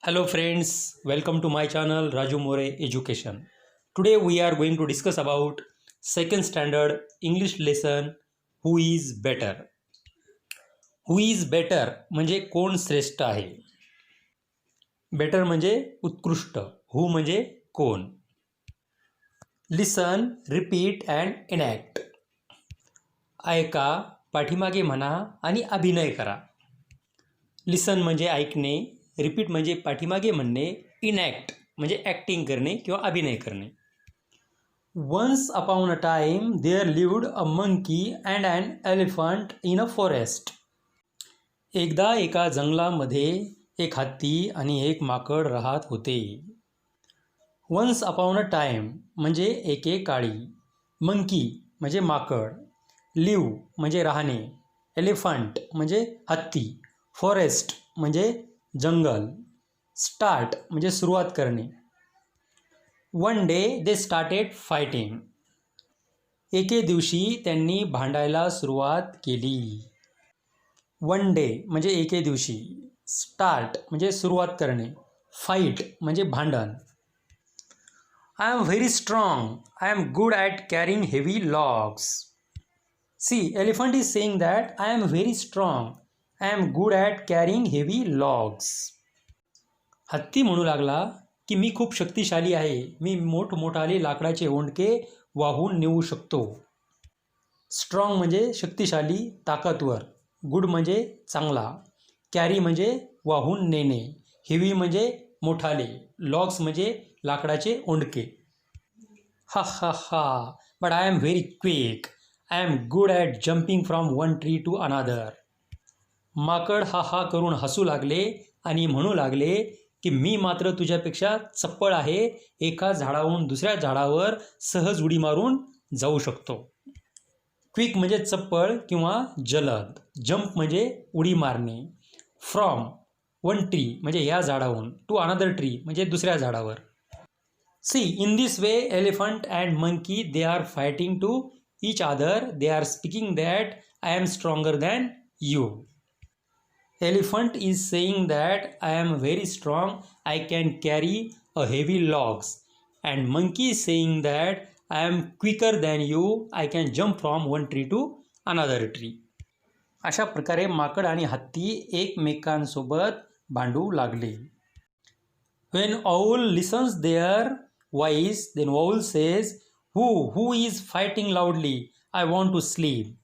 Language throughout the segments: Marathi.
Hello friends, welcome to my channel Raju More Education. Today we are going to discuss about second standard English lesson Who is better. Who is better म्हणजे कोण श्रेष्ठ आहे. बेटर म्हणजे उत्कृष्ट. Who म्हणजे कोण. लिसन, रिपीट अँड इनॅक्ट. ऐका, पाठीमागे म्हणा आणि अभिनय करा. लिसन म्हणजे ऐकणे, रिपीट म्हणजे पाठीमागे म्हणणे, इनॅक्ट म्हणजे ॲक्टिंग करणे किंवा अभिनय करणे. Once upon a time there lived a monkey and an elephant in a forest. एकदा एका जंगलामध्ये एक हत्ती आणि एक माकड राहत होते. वन्स अपॉन अ टाइम म्हणजे एकेकाळी, मंकी म्हणजे माकड, लिव्ह म्हणजे राहणे, एलिफंट म्हणजे हत्ती, फॉरेस्ट म्हणजे जंगल, स्टार्ट म्हणजे सुरुवात करणे. One day they started fighting. एके दिवशी त्यांनी भांडायला सुरुवात केली. वन डे म्हणजे एके दिवशी, स्टार्ट म्हणजे सुरुवात करणे, फाईट म्हणजे भांडण. I am very strong, I am good at carrying heavy logs. See, elephant is saying that I am very strong, I am good at carrying heavy logs. हत्ती म्हणू लागला की मी खूप शक्तिशाली आहे, मी मोठमोठाले लाकडाचे ओंडके वाहून नेऊ शकतो. स्ट्रॉंग म्हणजे शक्तिशाली, ताकदवर. गुड म्हणजे चांगला. कॅरी म्हणजे वाहून नेणे. हेवी म्हणजे मोठाले. लॉग्स म्हणजे लाकडाचे ओंडके. हा हा हा, but I am very quick, I am good at jumping from one tree to another. माकड हा हा करून हसू लागले आणि म्हणू लागले की मी मात्र तुझ्यापेक्षा चप्पळ आहे, एका झाडावरून दुसऱ्या झाडावर सहज उडी मारून जाऊ शकतो. क्विक म्हणजे चप्पळ किंवा जलद. जंप म्हणजे उडी मारणे. फ्रॉम वन ट्री म्हणजे ह्या झाडावरून, टू अनदर ट्री म्हणजे दुसऱ्या झाडावर. See, in this way elephant and monkey they are fighting to each other. They are speaking that I am stronger than you. Elephant is saying that I am very strong, I can carry a heavy logs. And monkey is saying that I am quicker than you, I can jump from one tree to another tree. अशा प्रकारे माकड आणि हत्ती एकमेकांसोबत भांडू लागले. When owl listens their voice, then owl says, Who is fighting loudly? I want to sleep.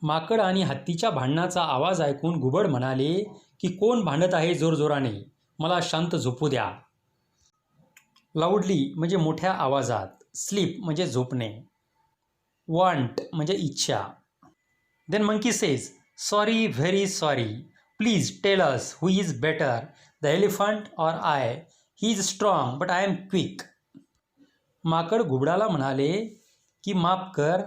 माकड आणि हत्तीच्या भांडणाचा आवाज ऐकून घुबड म्हणाले की कोण भांडत आहे जोरजोराने, मला शांत झोपू द्या. लाऊडली म्हणजे मोठ्या आवाजात. स्लीप म्हणजे झोपणे. वॉन्ट म्हणजे इच्छा. Then monkey says, sorry, very sorry, please tell us who is better, the elephant or I. He is strong but I am quick. माकड घुबडाला म्हणाले की माफ कर,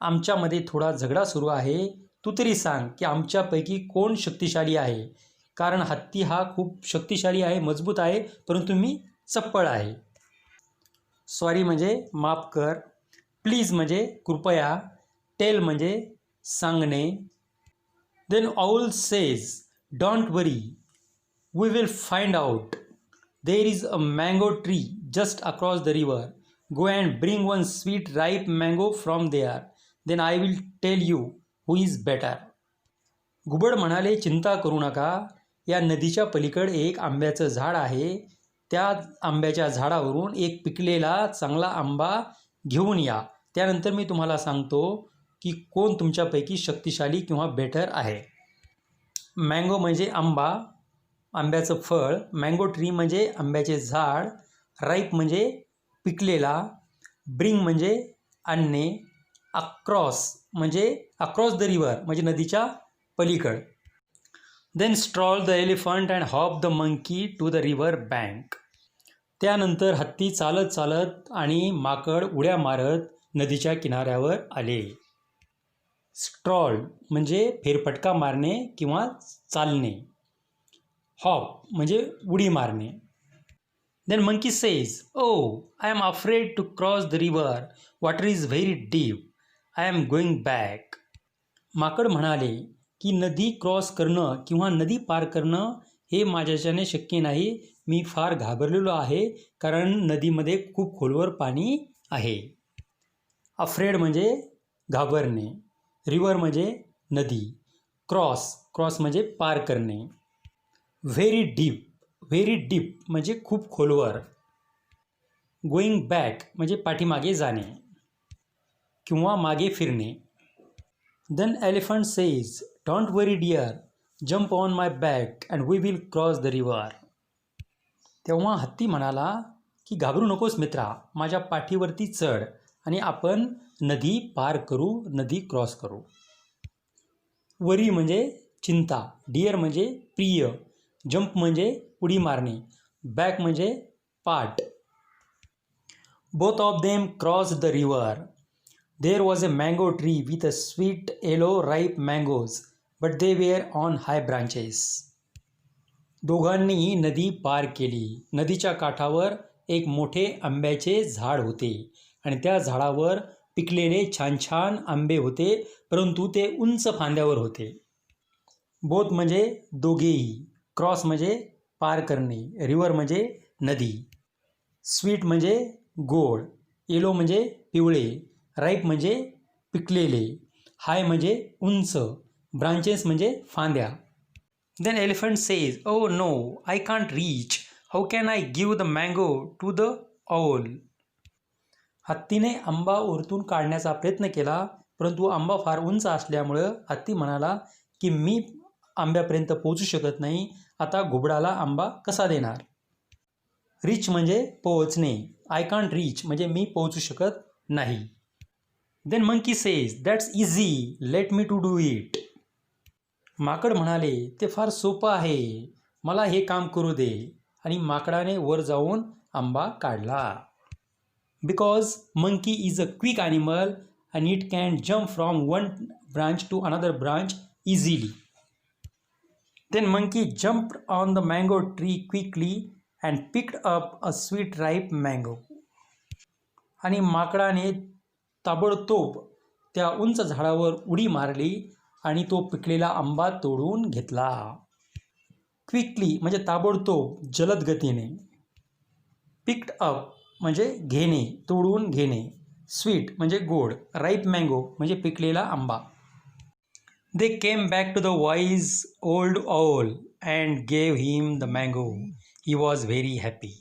आमच्यामध्ये थोडा झगडा सुरू आहे, तू तरी सांग की आमच्यापैकी कोण शक्तिशाली आहे, कारण हत्ती हा खूप शक्तिशाली आहे, मजबूत आहे, परंतु मी चप्पळ आहे. सॉरी म्हणजे माफ कर, प्लीज म्हणजे कृपया, टेल म्हणजे सांगणे. Then owl says, don't worry, we will find out. There is a mango tree just across the river. Go and bring one sweet ripe mango from there. Then I will tell you who is better. घुबड म्हणाले, चिंता करू नका, या नदीच्या पलीकडे एक आंब्याचं झाड आहे, त्या आंब्याच्या झाडावरून एक पिकलेला चांगला आंबा घेऊन या, त्यानंतर मी तुम्हाला सांगतो की कोण तुमच्यापैकी शक्तिशाली किंवा बेटर आहे. मँगो म्हणजे आंबा, आंब्याचं फळ. मँगो ट्री म्हणजे आंब्याचे झाड. राईप म्हणजे पिकलेला. ब्रिंग म्हणजे आणणे. अक्रॉस म्हणजे अक्रॉस द रिव्हर म्हणजे नदीच्या पलीकड. Then stroll the elephant and hop the monkey to the river bank. त्यानंतर हत्ती चालत चालत आणि माकड उड्या मारत नदीच्या किनाऱ्यावर आले. स्ट्रॉल म्हणजे फेरफटका मारणे किंवा चालणे. हॉप म्हणजे उडी मारणे. Then monkey says, Oh, I am afraid to cross the river. Water is very deep. I am going back. माकड म्हणाले की नदी क्रॉस करणं किंवा नदी पार करणं हे माझ्याच्याने शक्य नाही, मी फार घाबरलेलो आहे कारण नदीमध्ये खूप खोलवर पाणी आहे. अफ्रेड म्हणजे घाबरणे. रिवर म्हणजे नदी. क्रॉस म्हणजे पार करणे. व्हेरी डीप म्हणजे खूप खोलवर. गोईंग बॅक म्हणजे पाठीमागे जाणे किंवा मागे फिरणे. Then elephant says, don't worry dear, jump on my back and we will cross the river. तेव्हा हत्ती म्हणाला की घाबरू नकोस मित्रा, माझ्या पाठीवरती चढ आणि आपण नदी पार करू, नदी क्रॉस करू. वरी म्हणजे चिंता. डिअर म्हणजे प्रिय. जंप म्हणजे उडी मारणे. बॅक म्हणजे पाठ. Both of them cross the river. There was a mango tree with a sweet yellow ripe mangoes, but they were on high branches. दोघांनीही नदी पार केली. नदीच्या काठावर एक मोठे आंब्याचे झाड होते आणि त्या झाडावर पिकलेले छान छान आंबे होते, परंतु ते उंच फांद्यावर होते. बोथ म्हणजे दोघेही. क्रॉस म्हणजे पार करणे. रिव्हर म्हणजे नदी. स्वीट म्हणजे गोड. येलो म्हणजे पिवळे. राईप म्हणजे पिकलेले. हाय म्हणजे उंच. ब्रांचेस म्हणजे फांद्या. Then elephant says, oh no, I can't reach. How can I give the mango to the owl. हत्तीने आंबा ओरतून काढण्याचा प्रयत्न केला, परंतु आंबा फार उंच असल्यामुळं हत्ती म्हणाला की मी आंब्यापर्यंत पोहोचू शकत नाही. आता घुबडाला आंबा कसा देणार. रीच म्हणजे पोहोचणे. आय कांट रीच म्हणजे मी पोहोचू शकत नाही. Then monkey says, that's easy, let me to do it. माकड म्हणाले, ते फार सोपं आहे, मला हे काम करू दे. आणि माकडाने वर जाऊन आंबा काढला. Because monkey is a quick animal and it can jump from one branch to another branch easily. Then monkey jumped on the mango tree quickly and picked up a sweet ripe mango. आणि माकडाने ताबडतोब त्या उंच झाडावर उडी मारली आणि तो पिकलेला आंबा तोडून घेतला. क्विकली म्हणजे ताबडतोब, जलद गतीने. पिक्ड अप म्हणजे घेणे, तोडून घेणे. स्वीट म्हणजे गोड. राईप मँगो म्हणजे पिकलेला आंबा. They came back to the wise old owl and gave him the mango. He was very happy.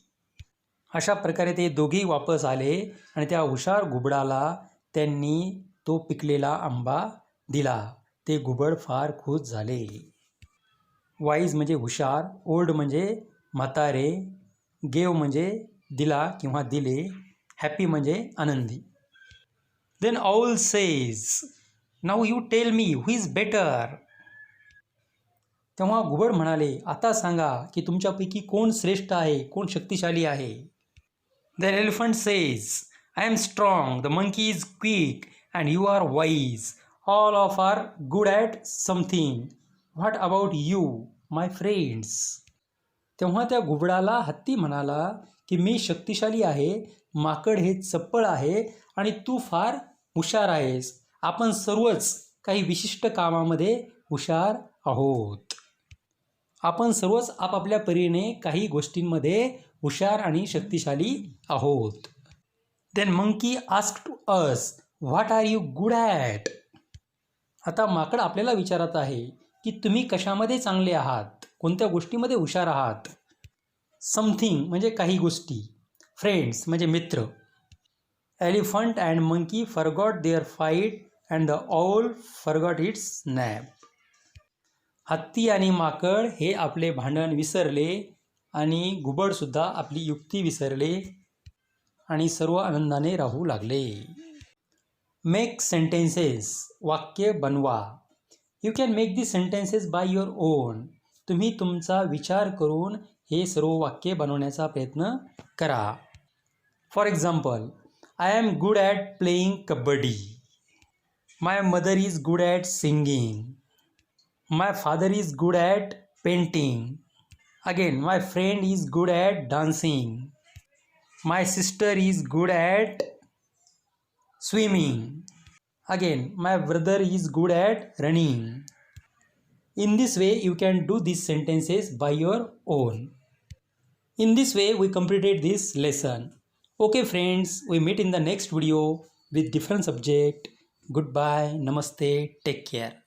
अशा प्रकारे ते दोघेही वापस आले आणि त्या हुशार घुबडाला त्यांनी तो पिकलेला आंबा दिला. ते घुबड फार खुश झाले. वाईज म्हणजे हुशार. ओल्ड म्हणजे म्हातारे. गेव म्हणजे दिला किंवा दिले. हॅपी म्हणजे आनंदी. Then owl says, now you tell me who is better. तेव्हा घुबड म्हणाले, आता सांगा की तुमच्यापैकी कोण श्रेष्ठ आहे, कोण शक्तिशाली आहे. Then elephant says, I am strong, the monkey is quick and you are wise. All of are good at something. What about you my friends. तेव्हा त्या घुबडाला हत्ती म्हणाला की मी शक्तिशाली आहे, माकड हे चप्पळ आहे आणि तू फार हुशार आहेस. आपण सर्वच काही विशिष्ट कामामध्ये हुशार आहोत. आपण सर्वच आपापल्या परीने काही गोष्टींमध्ये हुशार आणि शक्तिशाली आहोत. Then monkey asked to us, what are you good at. आता माकड आपल्याला विचारत आहे की तुम्ही कशामध्ये चांगले आहात, कोणत्या गोष्टीमध्ये हुशार आहात. समथिंग म्हणजे काही गोष्टी. फ्रेंड्स म्हणजे मित्र. Elephant and monkey forgot their fight and the owl forgot its nap. हत्ती आणि माकड हे आपले भांडण विसरले आणि घुबडसुद्धा आपली युक्ती विसरले आणि सर्व आनंदाने राहू लागले. Make sentences. वाक्य बनवा. You can make the sentences by your on. तुम्ही तुमचा विचार करून हे सर्व वाक्य बनवण्याचा प्रयत्न करा. For example, I am good at playing kabaddi. My mother is good at singing. My father is good at painting. Again, my friend is good at dancing. My sister is good at swimming. Again, my brother is good at running. In this way, you can do these sentences by your own. In this way, we completed this lesson. Okay, friends, we meet in the next video with different subject. Goodbye, namaste, take care.